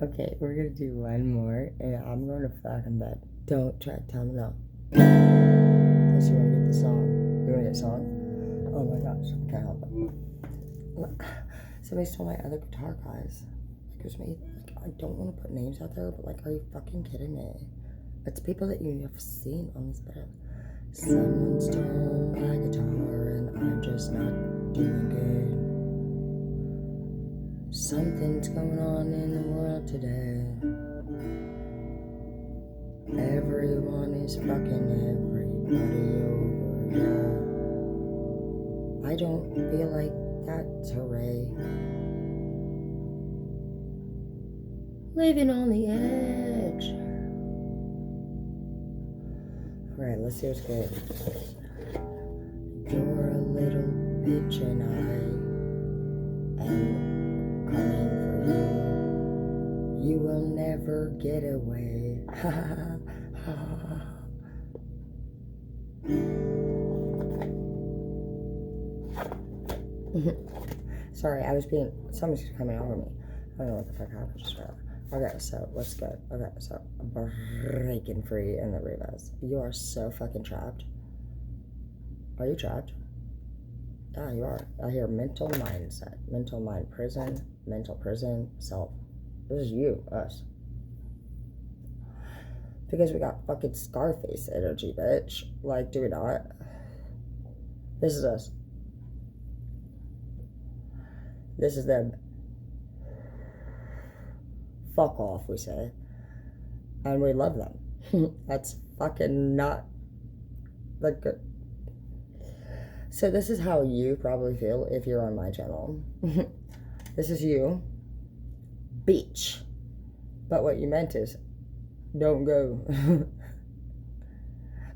Okay, we're gonna do one more, and I'm going to fucking bed. Don't try to tell me no. Unless you wanna get the song. You wanna get a song? Oh my gosh, I can't help it. Somebody stole my other guitar, guys. Like, it was me. Like, I don't want to put names out there, but like, are you fucking kidding me? It's people that you have seen on this video. Someone stole my guitar, and I'm just not doing good. Something's going on in the world today. Everyone is fucking everybody over, yeah. I don't feel like that's hooray. Living on the edge. Alright, let's see what's good. You're a little bitch and I am coming for you. You will never get away. Ha ha ha. Sorry, someone's coming over me. I don't know what the fuck happened just now. Okay, so what's good? Okay, so breaking free in the Rivas. You are so fucking trapped. Are you trapped? Yeah, you are. I hear mental mindset, mental mind prison, mental prison, self. This is you, us. Because we got fucking Scarface energy, bitch. Like, do we not? This is us. This is them. Fuck off, we say. And we love them. That's fucking not like good. So this is how you probably feel if you're on my channel. This is you. Beach. But what you meant is, don't go.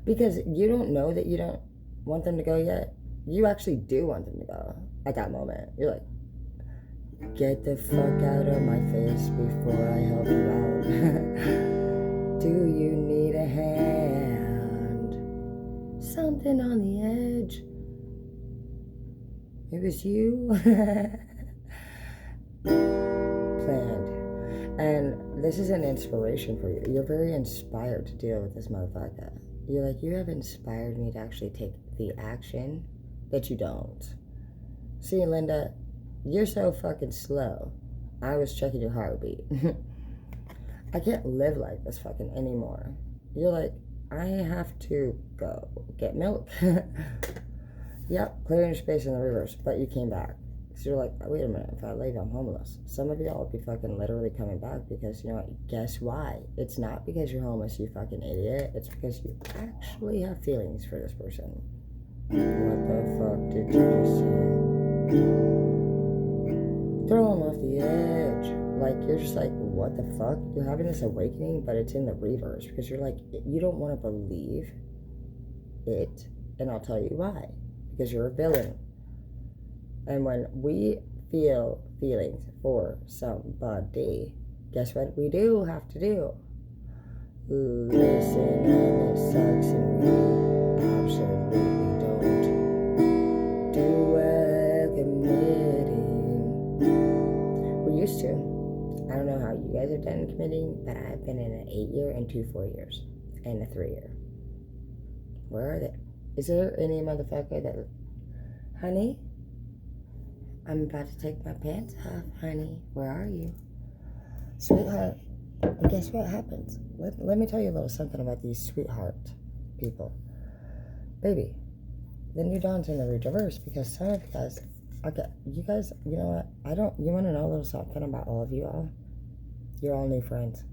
Because you don't know that you don't want them to go yet. You actually do want them to go at that moment. You're like, get the fuck out of my face before I help you out. Do you need a hand? Something on the edge. It was you. Planned. And this is an inspiration for you. You're very inspired to deal with this motherfucker. You're like, you have inspired me to actually take the action that you don't. See, Linda, you're so fucking slow. I was checking your heartbeat. I can't live like this fucking anymore. You're like, I have to go get milk. Yep, clearing space in the reverse, but you came back. So you're like, wait a minute, if I leave, I'm homeless. Some of y'all will be fucking literally coming back because, you know what, guess why? It's not because you're homeless, you fucking idiot. It's because you actually have feelings for this person. What the fuck did you just say? Throw him off the edge. Like, you're just like, what the fuck? You're having this awakening, but it's in the reverse because you're like, you don't want to believe it, and I'll tell you why. Because you're a villain. And when we feel feelings for somebody, guess what we do have to do? Listen, and it sucks, and we absolutely don't do well committing. We used to. I don't know how you guys have done committing, but I've been in an 8-year and 2 4 years and a 3-year. Where are they? Is there any motherfucker that, honey? I'm about to take my pants off, honey. Where are you? Sweetheart, guess what happens? Let me tell you a little something about these sweetheart people. Baby, the new dawn's in the reverse because some of you guys, okay, you guys, you know what? You want to know a little something about all of you all? You're all new friends.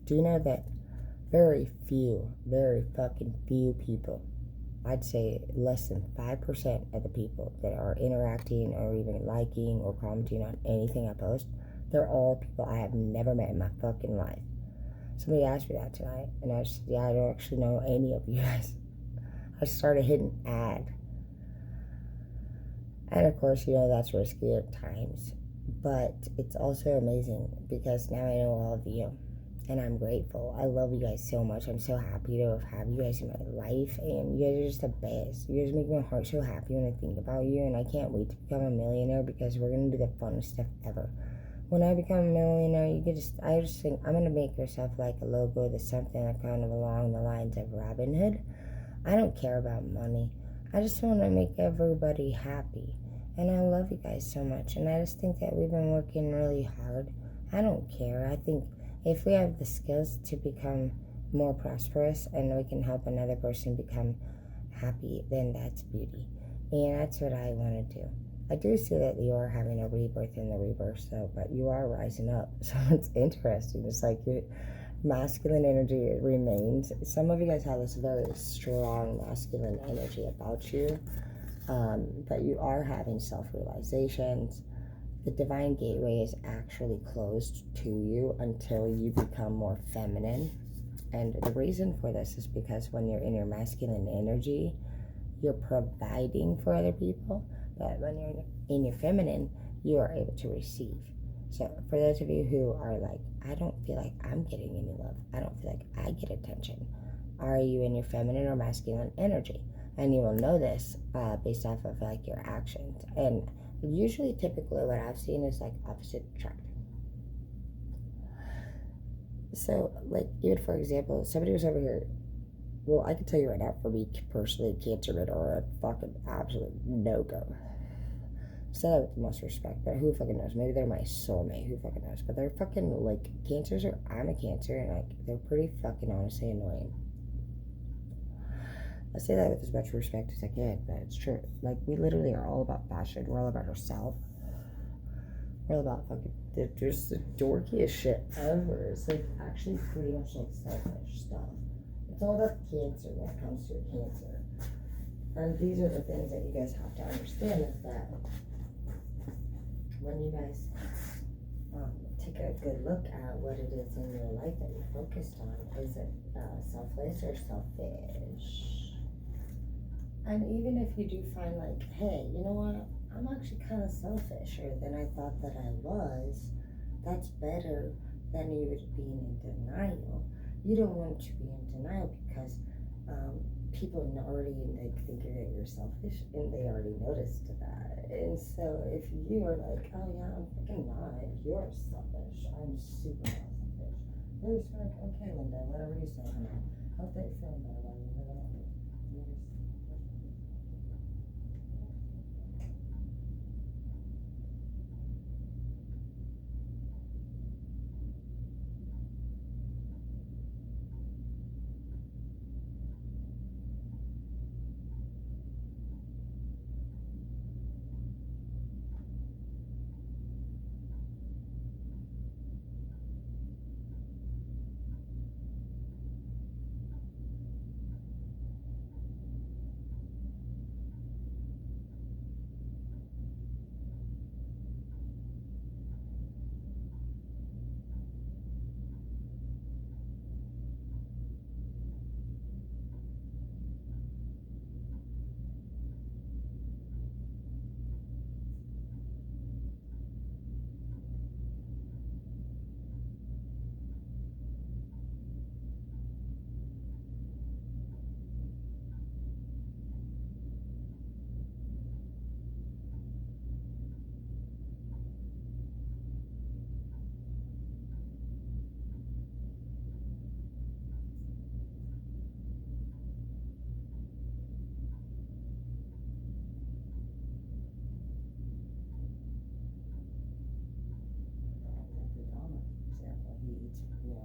Do you know that very fucking few people, I'd say less than 5% of the people that are interacting or even liking or commenting on anything I post, they're all people I have never met in my fucking life. Somebody asked me that tonight, and I said, yeah, I don't actually know any of you guys. I started hitting add. And of course, you know, that's risky at times. But it's also amazing because now I know all of you. And I'm grateful. I love you guys so much. I'm so happy to have you guys in my life. And you guys are just the best. You guys make my heart so happy when I think about you. And I can't wait to become a millionaire because we're going to do the funnest stuff ever. when I become a millionaire, I just think I'm gonna make yourself like a logo that's something like kind of along the lines of Robin Hood. I don't care about money. I just want to make everybody happy. And I love you guys so much. And I just think that we've been working really hard. I don't care. I think if we have the skills to become more prosperous and we can help another person become happy, then that's beauty. And that's what I want to do. I do see that you are having a rebirth in the rebirth, so, but you are rising up. So it's interesting. It's like your masculine energy remains. Some of you guys have this very strong masculine energy about you, but you are having self-realizations. The divine gateway is actually closed to you until you become more feminine. And the reason for this is because when you're in your masculine energy, you're providing for other people, but when you're in your feminine, you are able to receive. So for those of you who are like, I don't feel like I'm getting any love, I don't feel like I get attention, are you in your feminine or masculine energy? And you will know this based off of like your actions. And usually, typically, what I've seen is like opposite attract. So, like, even for example, somebody was over here. Well, I can tell you right now, for me personally, Cancer men are a fucking absolute no-go. Say that with the most respect, but who fucking knows? Maybe they're my soulmate, who fucking knows? But they're fucking, like, Cancers are, I'm a Cancer, and, like, they're pretty fucking honestly annoying. I say that with as much respect as I can, but it's true. Like, we literally are all about fashion. We're all about ourselves. We're all about fucking, just the dorkiest shit ever. It's, like, actually pretty much, like, selfish stuff. It's all about Cancer when it comes to Cancer. And these are the things that you guys have to understand, is that when you guys take a good look at what it is in your life that you're focused on, is it selfless or selfish? And even if you do find like, hey, you know what, I'm actually kind of selfisher than I thought that I was, that's better than you being in denial. You don't want to be in denial because people already like think that you're selfish, and they already noticed that. And so if you are like, oh yeah, I'm freaking not, you're selfish, I'm super selfish, they're just like, okay, Linda, whatever you say, honey, hope that you're feeling better about it.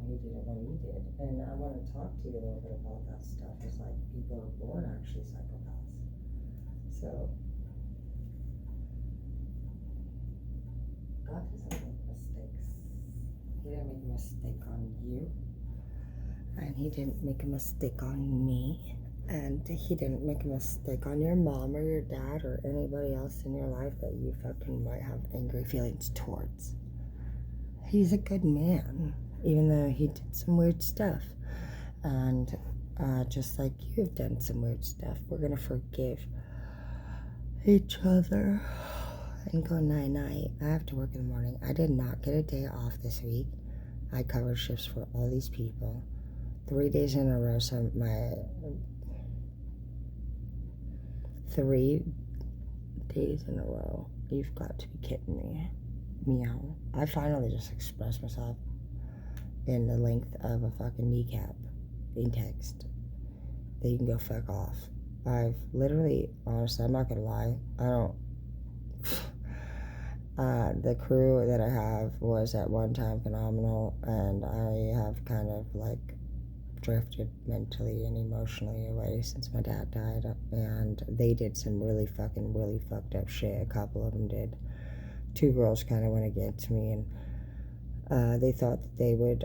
He did it when you did. And I want to talk to you a little bit about that stuff. It's like people are born actually psychopaths. So, God doesn't make mistakes. He didn't make a mistake on you. And he didn't make a mistake on me. And he didn't make a mistake on your mom or your dad or anybody else in your life that you fucking might have angry feelings towards. He's a good man, even though he did some weird stuff. And just like you've done some weird stuff, we're going to forgive each other and go night-night. I have to work in the morning. I did not get a day off this week. I covered shifts for all these people 3 days in a row. So my 3 days in a row. You've got to be kidding me. meow. I finally just expressed myself in the length of a fucking kneecap in text. That you can go fuck off. I've literally, honestly, I'm not gonna lie, I don't. The crew that I have was at one time phenomenal, and I have kind of like drifted mentally and emotionally away since my dad died, and they did some really fucked up shit. A couple of them did. Two girls kind of went against me, and they thought that they would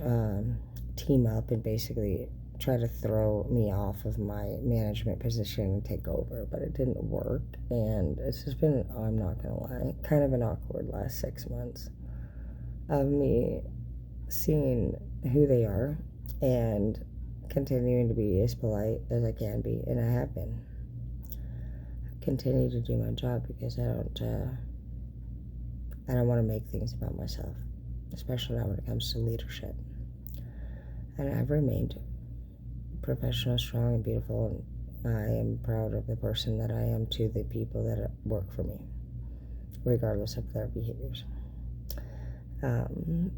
team up and basically try to throw me off of my management position and take over, but it didn't work. And it's just been, I'm not gonna lie, kind of an awkward last 6 months of me seeing who they are and continuing to be as polite as I can be, and I have been. Continue to do my job because I don't want to make things about myself, especially not when it comes to leadership. And I've remained professional, strong, and beautiful, and I am proud of the person that I am to the people that work for me, regardless of their behaviors.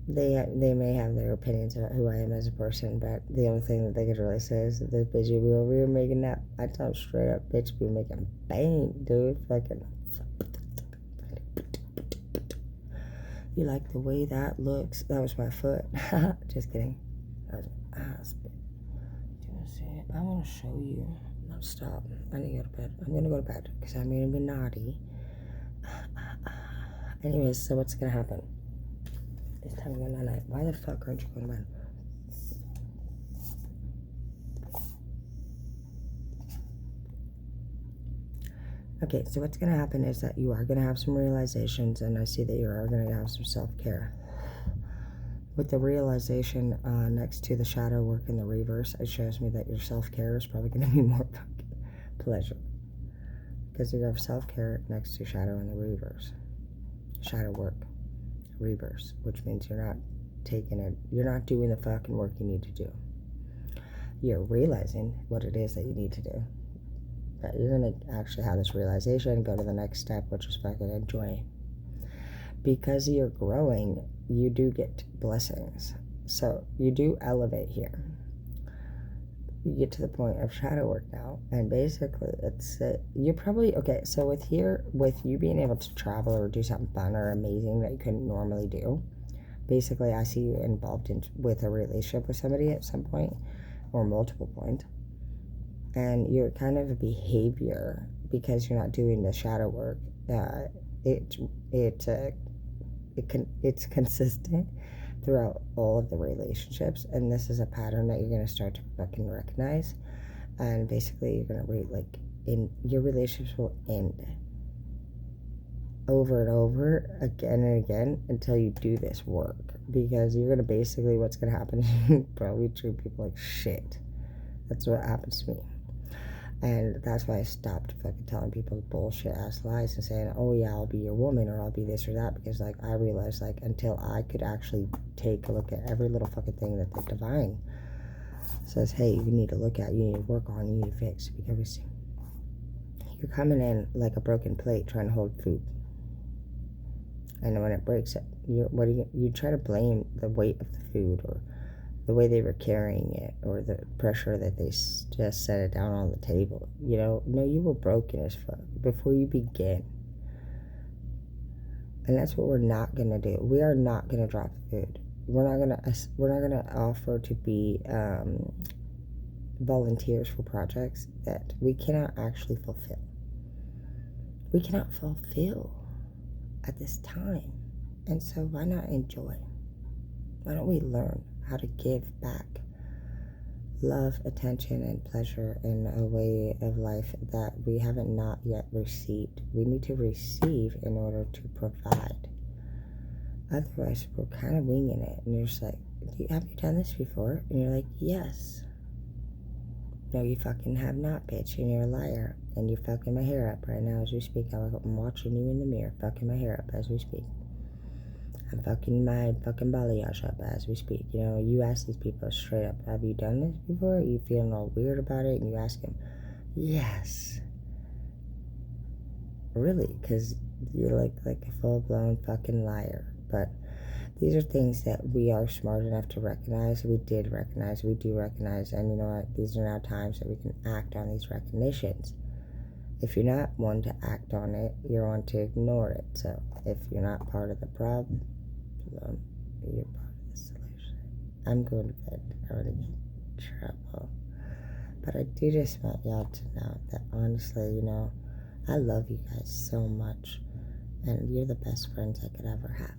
They may have their opinions about who I am as a person, but the only thing that they could really say is that this bitch will be over here making that. I tell them straight up, bitch be making bang, dude. Fucking. You like the way that looks? That was my foot. Just kidding. That was an ass bit. You wanna see it? I want to show you. No, stop. I need to go to bed. I'm gonna go to bed because I'm gonna be naughty. Anyways, so what's gonna happen? It's time to go night night. Why the fuck aren't you going to bed? Okay, so what's going to happen is that you are going to have some realizations, and I see that you are going to have some self-care. With the realization next to the shadow work in the reverse, it shows me that your self-care is probably going to be more pleasure. Because you have self-care next to shadow in the reverse. Shadow work. Reverse, which means you're not doing the fucking work you need to do. You're realizing what it is that you need to do. But you're gonna actually have this realization and go to the next step, which is fucking enjoy. Because you're growing, you do get blessings. So you do elevate here. You get to the point of shadow work now, and basically you're probably okay. So with you being able to travel or do something fun or amazing that you couldn't normally do, basically I see you involved with a relationship with somebody at some point or multiple points, and your kind of behavior, because you're not doing the shadow work, it's consistent throughout all of the relationships, and this is a pattern that you're going to start to fucking recognize, and basically you're going to in your relationships will end over and over again and again until you do this work, because you're going to basically, what's going to happen is you probably treat people like shit. That's what happens to me. And that's why I stopped fucking telling people bullshit ass lies and saying, oh yeah, I'll be your woman or I'll be this or that, because I realized until I could actually take a look at every little fucking thing that the divine says, hey, you need to look at, you need to work on, you need to fix, because you're coming in like a broken plate trying to hold food, and when it breaks, you try to blame the weight of the food or the way they were carrying it, or the pressure that they just set it down on the table. No, you were broken as fuck before you begin. And that's what we're not gonna do. We are not gonna drop the food. We're not gonna offer to be volunteers for projects that we cannot actually fulfill. We cannot fulfill at this time. And so why not enjoy? Why don't we learn how to give back love, attention, and pleasure in a way of life that we haven't not yet received? We need to receive in order to provide. Otherwise, we're kind of winging it, and you're just like, have you done this before? And you're like, yes. No, you fucking have not, bitch, and you're a liar, and you're fucking my hair up right now as we speak. I'm watching you in the mirror, fucking my hair up as we speak. I'm fucking my fucking balayage up as we speak. You ask these people straight up, have you done this before? Are you feeling all weird about it? And you ask them, yes. Really? Because you're like a full-blown fucking liar. but these are things that we are smart enough to recognize. We do recognize, and you know what? These are now times that we can act on these recognitions. If you're not one to act on it, you're one to ignore it. So if you're not part of the problem, you're part of the solution. I'm going to bed. I want to get in trouble. But I do just want y'all to know that honestly, you know, I love you guys so much. And you're the best friends I could ever have.